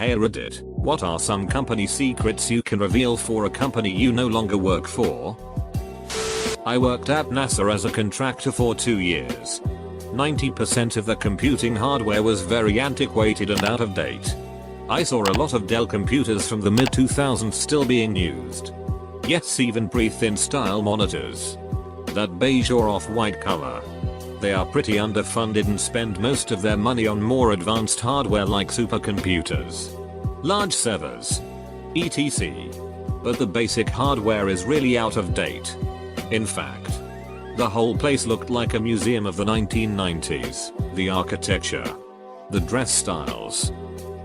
Hey Reddit, what are some company secrets you can reveal for a company you no longer work for? I worked at NASA as a contractor for 2 years. 90% of the computing hardware was very antiquated and out of date. I saw a lot of Dell computers from the mid-2000s still being used. Yes, even pretty thin style monitors. That beige or off-white color. They are pretty underfunded and spend most of their money on more advanced hardware like supercomputers, large servers, etc. But the basic hardware is really out of date. In fact, the whole place looked like a museum of the 1990s. The architecture, the dress styles,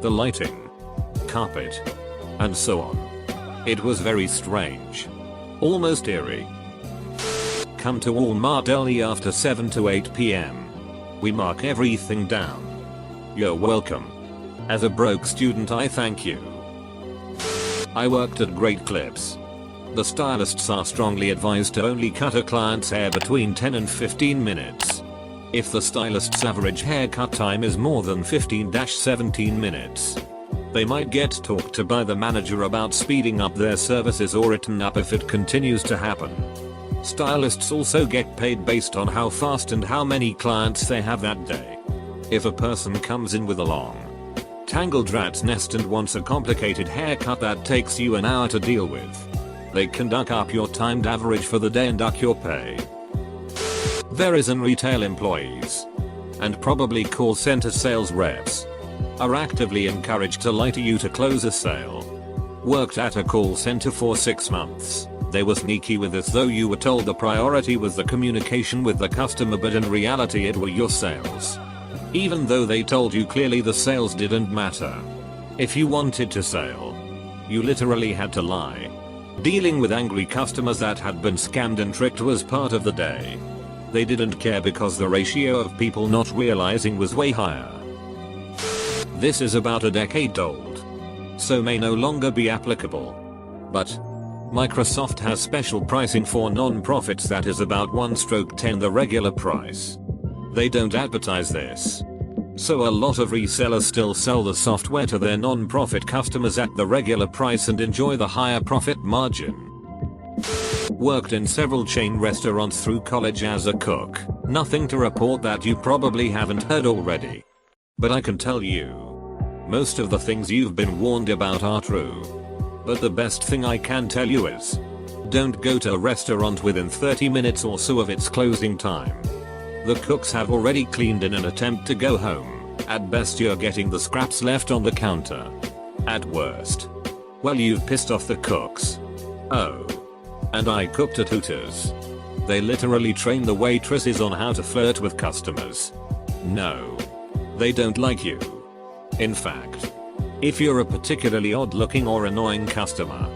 the lighting, carpet, and so on. It was very strange. Almost eerie. Come to Walmart early after 7 to 8 PM. We mark everything down. You're welcome. As a broke student, I thank you. I worked at Great Clips. The stylists are strongly advised to only cut a client's hair between 10 and 15 minutes. If the stylist's average haircut time is more than 15-17 minutes, they might get talked to by the manager about speeding up their services or written up if it continues to happen. Stylists also get paid based on how fast and how many clients they have that day. If a person comes in with a long, tangled rat's nest and wants a complicated haircut that takes you an hour to deal with, they can duck up your timed average for the day and duck your pay. There is in retail employees, and probably call center sales reps, are actively encouraged to lie to you to close a sale. Worked at a call center for 6 months. They were sneaky with this, though you were told the priority was the communication with the customer, but in reality it were your sales. Even though they told you clearly the sales didn't matter. If you wanted to sell, you literally had to lie. Dealing with angry customers that had been scammed and tricked was part of the day. They didn't care because the ratio of people not realizing was way higher. This is about a decade old, so may no longer be applicable. But Microsoft has special pricing for non-profits that is about 1/10 the regular price. They don't advertise this, so a lot of resellers still sell the software to their non-profit customers at the regular price and enjoy the higher profit margin. Worked in several chain restaurants through college as a cook. Nothing to report that you probably haven't heard already. But I can tell you, most of the things you've been warned about are true. But the best thing I can tell you is, don't go to a restaurant within 30 minutes or so of its closing time. The cooks have already cleaned in an attempt to go home. At best you're getting the scraps left on the counter. At worst, well, you've pissed off the cooks. Oh. And I cooked at Hooters. They literally train the waitresses on how to flirt with customers. No. They don't like you. In fact, if you're a particularly odd looking or annoying customer,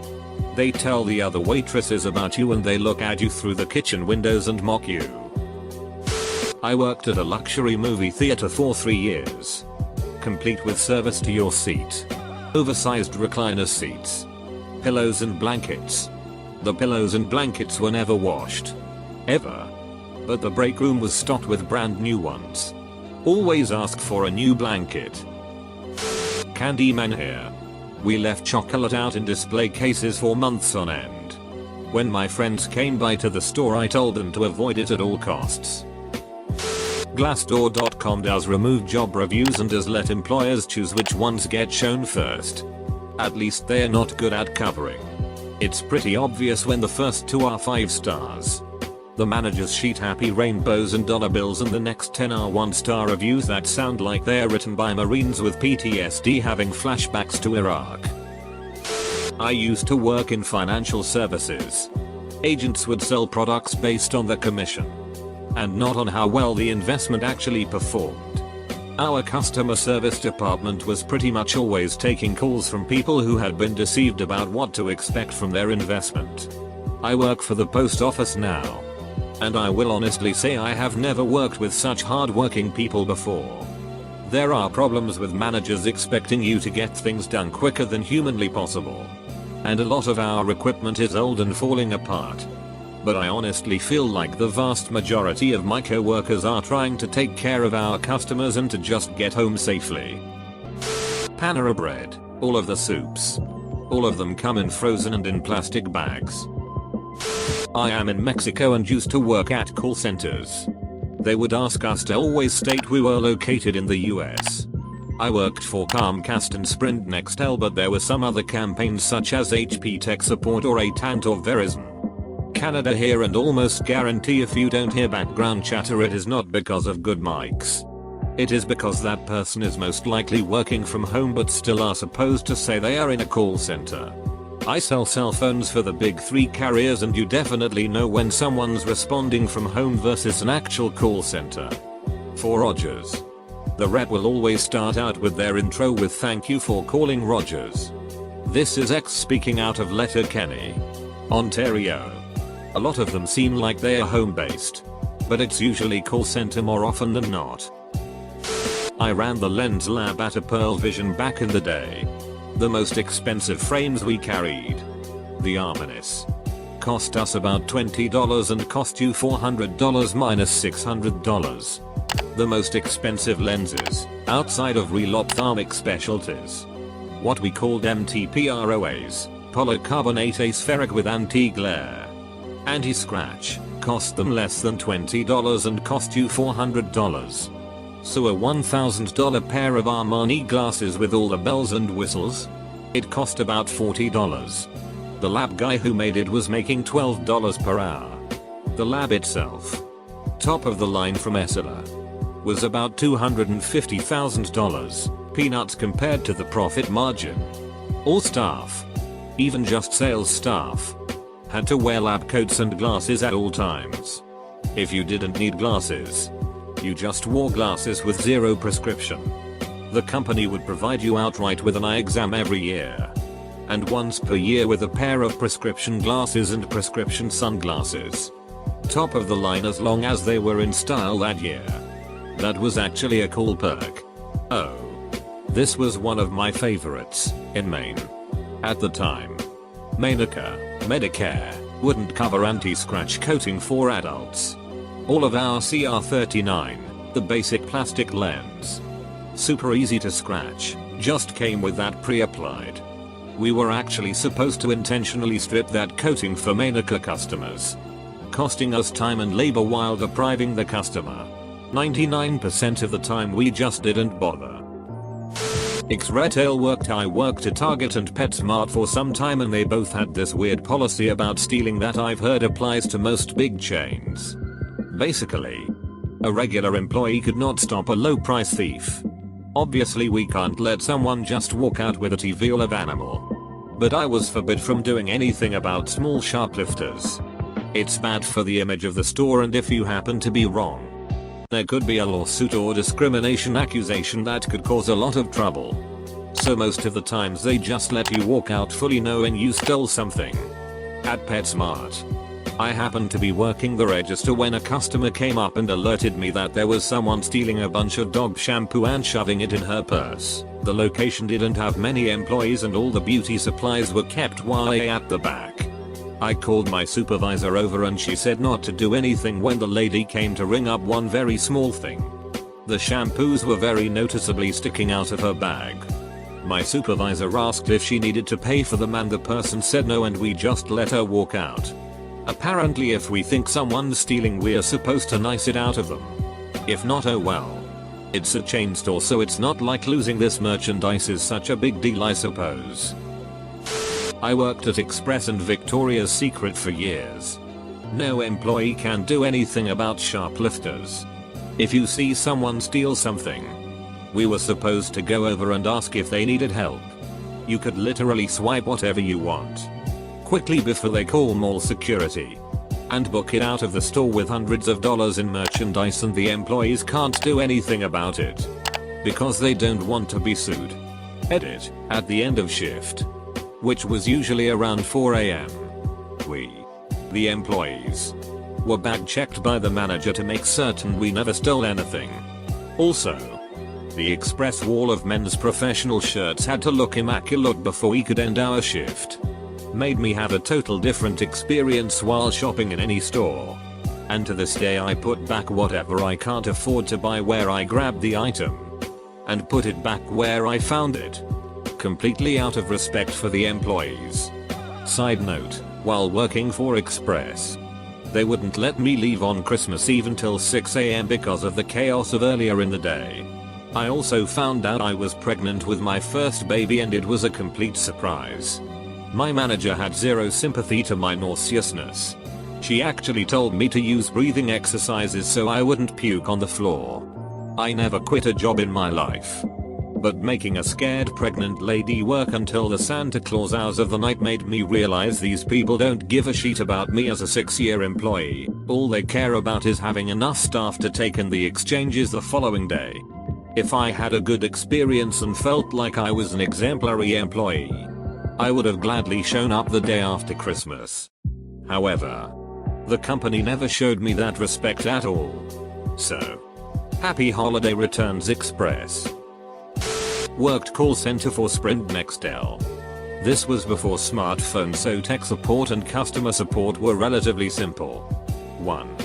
they tell the other waitresses about you and they look at you through the kitchen windows and mock you. I worked at a luxury movie theater for 3 years. Complete with service to your seat. Oversized recliner seats. Pillows and blankets. The pillows and blankets were never washed. Ever. But the break room was stocked with brand new ones. Always ask for a new blanket. Candyman here. We left chocolate out in display cases for months on end. When my friends came by to the store, I told them to avoid it at all costs. Glassdoor.com does remove job reviews and does let employers choose which ones get shown first. At least they're not good at covering. It's pretty obvious when the first 2 are 5 stars. The managers sheet happy rainbows and dollar bills, and the next 10 are 1-star reviews that sound like they're written by Marines with PTSD having flashbacks to Iraq. I used to work in financial services. Agents would sell products based on the commission, and not on how well the investment actually performed. Our customer service department was pretty much always taking calls from people who had been deceived about what to expect from their investment. I work for the post office now, and I will honestly say I have never worked with such hard-working people before. There are problems with managers expecting you to get things done quicker than humanly possible. And a lot of our equipment is old and falling apart. But I honestly feel like the vast majority of my co-workers are trying to take care of our customers and to just get home safely. Panera Bread. All of the soups. All of them come in frozen and in plastic bags. I am in Mexico and used to work at call centers. They would ask us to always state we were located in the US. I worked for Comcast and Sprint Nextel, but there were some other campaigns such as HP Tech Support or AT&T or Verizon. Canada here, and almost guarantee if you don't hear background chatter it is not because of good mics. It is because that person is most likely working from home but still are supposed to say they are in a call center. I sell cell phones for the big 3 carriers, and you definitely know when someone's responding from home versus an actual call center. For Rogers, the rep will always start out with their intro with "Thank you for calling Rogers. This is X speaking out of Letterkenny, Ontario." A lot of them seem like they are home based, but it's usually call center more often than not. I ran the lens lab at a Pearl Vision back in the day. The most expensive frames we carried, the Armanis, cost us about $20 and cost you $400 minus $600. The most expensive lenses, outside of real ophthalmic specialties, what we called MTPROAs, polycarbonate aspheric with anti-glare, anti-scratch, cost them less than $20 and cost you $400. So a $1,000 pair of Armani glasses with all the bells and whistles? It cost about $40. The lab guy who made it was making $12 per hour. The lab itself, top of the line from Essilor, was about $250,000, peanuts compared to the profit margin. All staff, even just sales staff, had to wear lab coats and glasses at all times. If you didn't need glasses, you just wore glasses with zero prescription. The company would provide you outright with an eye exam every year, and once per year with a pair of prescription glasses and prescription sunglasses. Top of the line as long as they were in style that year. That was actually a cool perk. Oh. This was one of my favorites, in Maine. At the time, Medicare wouldn't cover anti-scratch coating for adults. All of our CR39, the basic plastic lens, super easy to scratch, just came with that pre-applied. We were actually supposed to intentionally strip that coating for Manica customers, costing us time and labor while depriving the customer. 99% of the time we just didn't bother. Xretail I worked at Target and PetSmart for some time, and they both had this weird policy about stealing that I've heard applies to most big chains. Basically, a regular employee could not stop a low price thief. Obviously we can't let someone just walk out with a TV of animal. But I was forbid from doing anything about small shoplifters. It's bad for the image of the store, and if you happen to be wrong, there could be a lawsuit or discrimination accusation that could cause a lot of trouble. So most of the times they just let you walk out fully knowing you stole something. At PetSmart, I happened to be working the register when a customer came up and alerted me that there was someone stealing a bunch of dog shampoo and shoving it in her purse. The location didn't have many employees and all the beauty supplies were kept way at the back. I called my supervisor over and she said not to do anything when the lady came to ring up one very small thing. The shampoos were very noticeably sticking out of her bag. My supervisor asked if she needed to pay for them and the person said no, and we just let her walk out. Apparently if we think someone's stealing we're supposed to nice it out of them. If not, oh well. It's a chain store, so it's not like losing this merchandise is such a big deal, I suppose. I worked at Express and Victoria's Secret for years. No employee can do anything about shoplifters. If you see someone steal something, we were supposed to go over and ask if they needed help. You could literally swipe whatever you want quickly before they call mall security and book it out of the store with hundreds of dollars in merchandise, and the employees can't do anything about it because they don't want to be sued. Edit. At the end of shift, which was usually around 4 AM, we, the employees, were bag checked by the manager to make certain we never stole anything. Also, the Express wall of men's professional shirts had to look immaculate before we could end our shift. Made me have a total different experience while shopping in any store. And to this day I put back whatever I can't afford to buy where I grabbed the item and put it back where I found it. completely out of respect for the employees. Side note, while working for Express, they wouldn't let me leave on Christmas Eve until 6 AM because of the chaos of earlier in the day. I also found out I was pregnant with my first baby and it was a complete surprise. My manager had zero sympathy to my nauseousness. She actually told me to use breathing exercises so I wouldn't puke on the floor. I never quit a job in my life. But making a scared pregnant lady work until the Santa Claus hours of the night made me realize these people don't give a shit about me as a 6-year employee. All they care about is having enough staff to take in the exchanges the following day. If I had a good experience and felt like I was an exemplary employee, I would have gladly shown up the day after Christmas. However, the company never showed me that respect at all. So, happy holiday returns, Express. Worked call center for Sprint Nextel. This was before smartphones, so tech support and customer support were relatively simple. 1.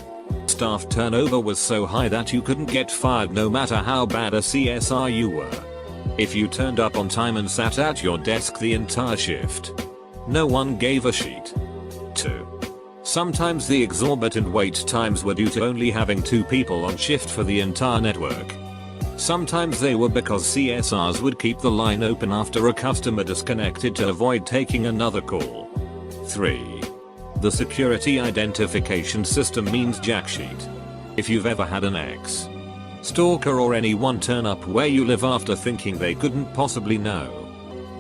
Staff turnover was so high that you couldn't get fired no matter how bad a CSR you were. If you turned up on time and sat at your desk the entire shift, no one gave a shit. 2. Sometimes the exorbitant wait times were due to only having 2 people on shift for the entire network. Sometimes they were because CSRs would keep the line open after a customer disconnected to avoid taking another call. 3. The security identification system means jack shit. If you've ever had an ex, stalker or anyone turn up where you live after thinking they couldn't possibly know,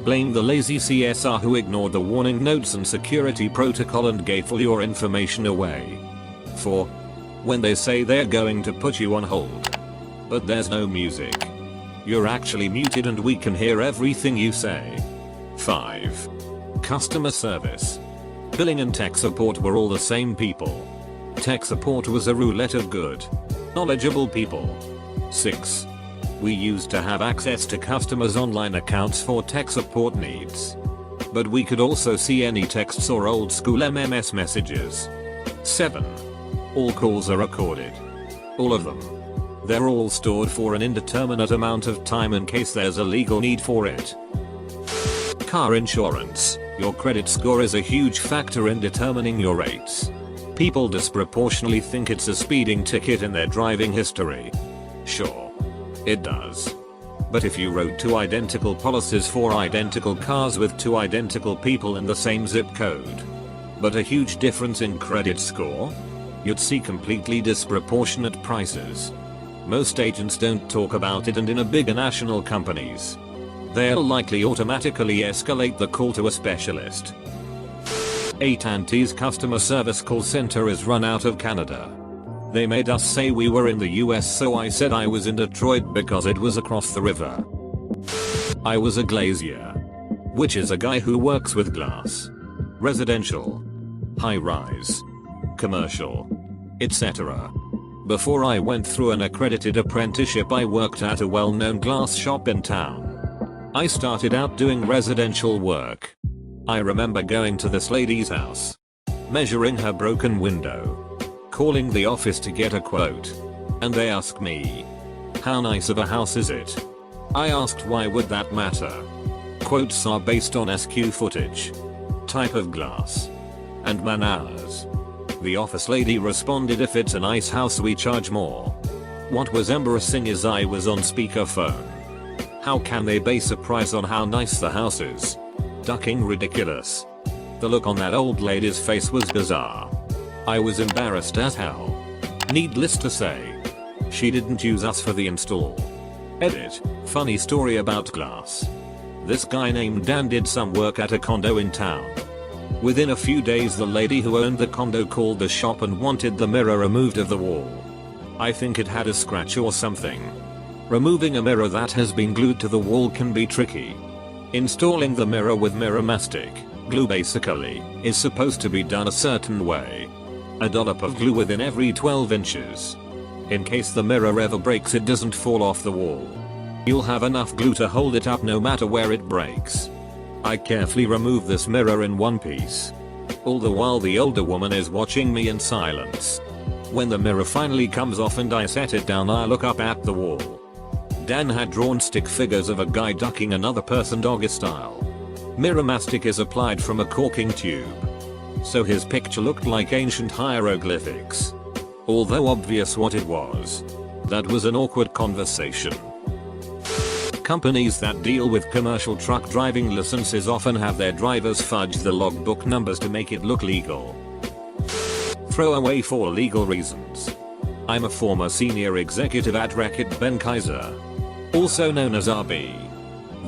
blame the lazy CSR who ignored the warning notes and security protocol and gave all your information away. 4. When they say they're going to put you on hold, but there's no music, you're actually muted and we can hear everything you say. 5. Customer service. Billing and tech support were all the same people. Tech support was a roulette of good, knowledgeable people. 6. We used to have access to customers' online accounts for tech support needs, but we could also see any texts or old school MMS messages. 7. All calls are recorded. All of them. They're all stored for an indeterminate amount of time in case there's a legal need for it. Car insurance. Your credit score is a huge factor in determining your rates. People disproportionately think it's a speeding ticket in their driving history. Sure, it does. But if you wrote 2 identical policies for identical cars with 2 identical people in the same zip code, but a huge difference in credit score, you'd see completely disproportionate prices. Most agents don't talk about it, and in a bigger national companies, they'll likely automatically escalate the call to a specialist. AT&T's customer service call center is run out of Canada. They made us say we were in the US, so I said I was in Detroit because it was across the river. I was a glazier, which is a guy who works with glass. Residential, high-rise, commercial, etc. Before I went through an accredited apprenticeship, I worked at a well-known glass shop in town. I started out doing residential work. I remember going to this lady's house, measuring her broken window, calling the office to get a quote, and they asked me, "How nice of a house is it?" I asked, "Why would that matter?" Quotes are based on SQ footage, type of glass, and man hours. The office lady responded, "If it's a nice house we charge more." What was embarrassing is I was on speakerphone. How can they base a price on how nice the house is? Ducking ridiculous. The look on that old lady's face was bizarre. I was embarrassed as hell. Needless to say, she didn't use us for the install. Edit. Funny story about glass. This guy named Dan did some work at a condo in town. Within a few days the lady who owned the condo called the shop and wanted the mirror removed of the wall. I think it had a scratch or something. Removing a mirror that has been glued to the wall can be tricky. Installing the mirror with mirror mastic glue basically is supposed to be done a certain way. A dollop of glue within every 12 inches. In case the mirror ever breaks, it doesn't fall off the wall. You'll have enough glue to hold it up no matter where it breaks. I carefully remove this mirror in one piece. All the while the older woman is watching me in silence. When the mirror finally comes off and I set it down, I look up at the wall. Dan had drawn stick figures of a guy ducking another person doggy style. Mirror mastic is applied from a corking tube, so his picture looked like ancient hieroglyphics. Although obvious what it was, that was an awkward conversation. Companies that deal with commercial truck driving licenses often have their drivers fudge the logbook numbers to make it look legal. Throw away for legal reasons. I'm a former senior executive at Reckitt Benckiser, also known as RB.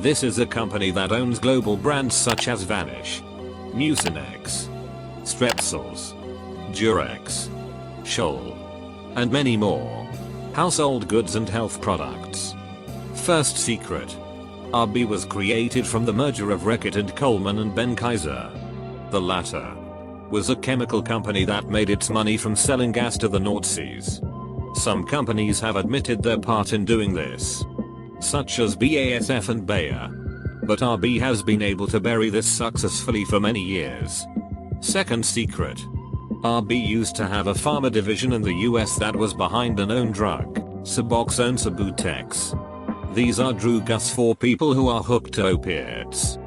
This is a company that owns global brands such as Vanish, Mucinex, Strepsils, Durex, Scholl, and many more. Household goods and health products. First secret. RB was created from the merger of Reckitt and Coleman and Benckiser. The latter was a chemical company that made its money from selling gas to the North Seas. Some companies have admitted their part in doing this, such as BASF and Bayer. But RB has been able to bury this successfully for many years. Second secret. RB used to have a pharma division in the US that was behind a known drug, Suboxone Subutex. These are drugs for people who are hooked to opiates.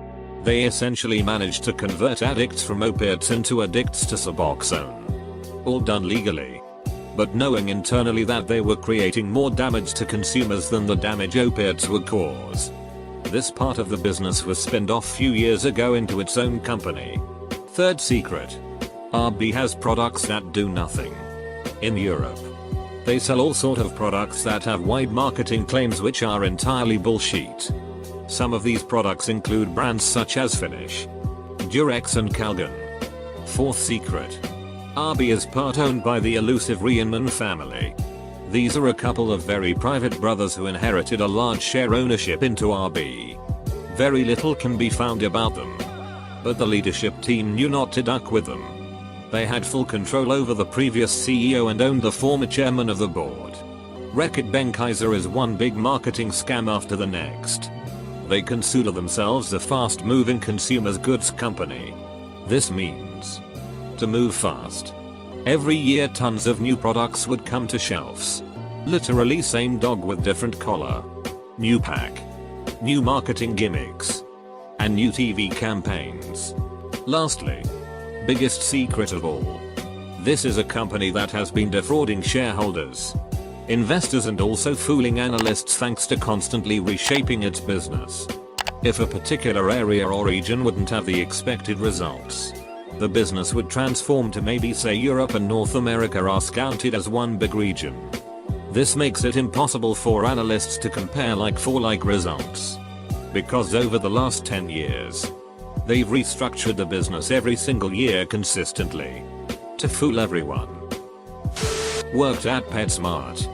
They essentially managed to convert addicts from opiates into addicts to Suboxone. All done legally, but knowing internally that they were creating more damage to consumers than the damage opiates would cause. This part of the business was spinned off few years ago into its own company. Third secret. RB has products that do nothing. In Europe, they sell all sort of products that have wide marketing claims which are entirely bullshit. Some of these products include brands such as Finish, Durex and Calgon. Fourth secret. RB is part owned by the elusive Riemann family. These are a couple of very private brothers who inherited a large share ownership into RB. Very little can be found about them, but the leadership team knew not to duck with them. They had full control over the previous CEO and owned the former chairman of the board. Reckitt Benckiser is one big marketing scam after the next. They consider themselves a fast-moving consumer goods company. This means, to move fast, every year tons of new products would come to shelves. Literally same dog with different collar, new pack, new marketing gimmicks, and new TV campaigns. Lastly, biggest secret of all. This is a company that has been defrauding shareholders, investors and also fooling analysts thanks to constantly reshaping its business. If a particular area or region wouldn't have the expected results, the business would transform to maybe say Europe and North America are counted as one big region. This makes it impossible for analysts to compare like for like results, because over the last 10 years, they've restructured the business every single year consistently to fool everyone. Worked at PetSmart.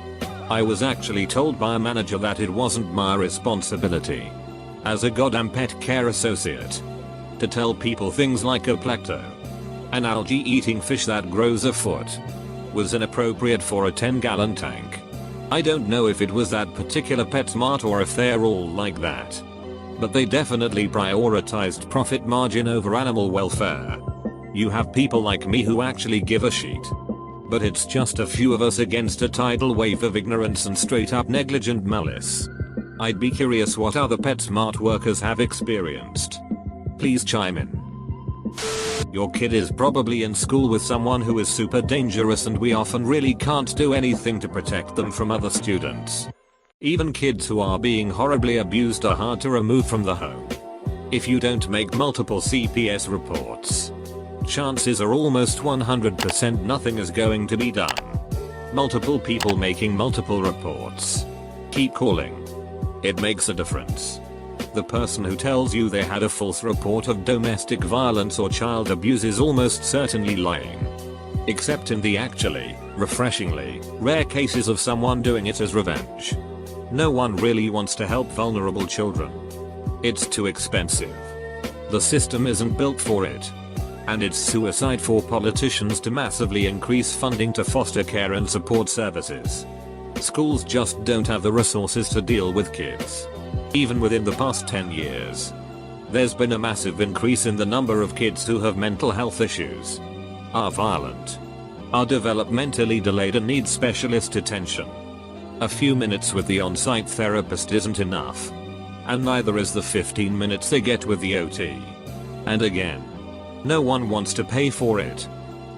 I was actually told by a manager that it wasn't my responsibility, as a goddamn pet care associate, to tell people things like a plateau, an algae eating fish that grows a foot, was inappropriate for a 10-gallon tank. I don't know if it was that particular PetSmart or if they're all like that, but they definitely prioritized profit margin over animal welfare. You have people like me who actually give a shit, but it's just a few of us against a tidal wave of ignorance and straight up negligent malice. I'd be curious what other PetSmart workers have experienced. Please chime in. Your kid is probably in school with someone who is super dangerous and we often really can't do anything to protect them from other students. Even kids who are being horribly abused are hard to remove from the home. If you don't make multiple CPS reports, chances are almost 100% nothing is going to be done. Multiple people making multiple reports. Keep calling. It makes a difference. The person who tells you they had a false report of domestic violence or child abuse is almost certainly lying. Except in the actually, refreshingly, rare cases of someone doing it as revenge. No one really wants to help vulnerable children. It's too expensive. The system isn't built for it. And it's suicide for politicians to massively increase funding to foster care and support services. Schools just don't have the resources to deal with kids. Even within the past 10 years, there's been a massive increase in the number of kids who have mental health issues, are violent, are developmentally delayed and need specialist attention. A few minutes with the on-site therapist isn't enough. And neither is the 15 minutes they get with the OT. And again, no one wants to pay for it.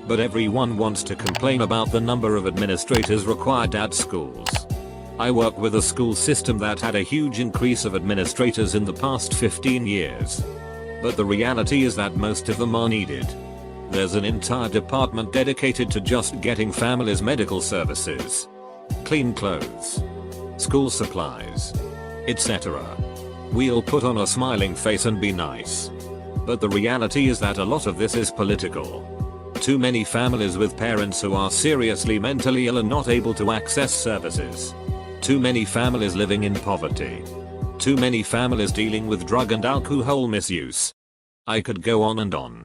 But everyone wants to complain about the number of administrators required at schools. I work with a school system that had a huge increase of administrators in the past 15 years. But the reality is that most of them are needed. There's an entire department dedicated to just getting families medical services, clean clothes, school supplies, etc. We'll put on a smiling face and be nice. But the reality is that a lot of this is political. Too many families with parents who are seriously mentally ill and not able to access services. Too many families living in poverty. Too many families dealing with drug and alcohol misuse. I could go on and on.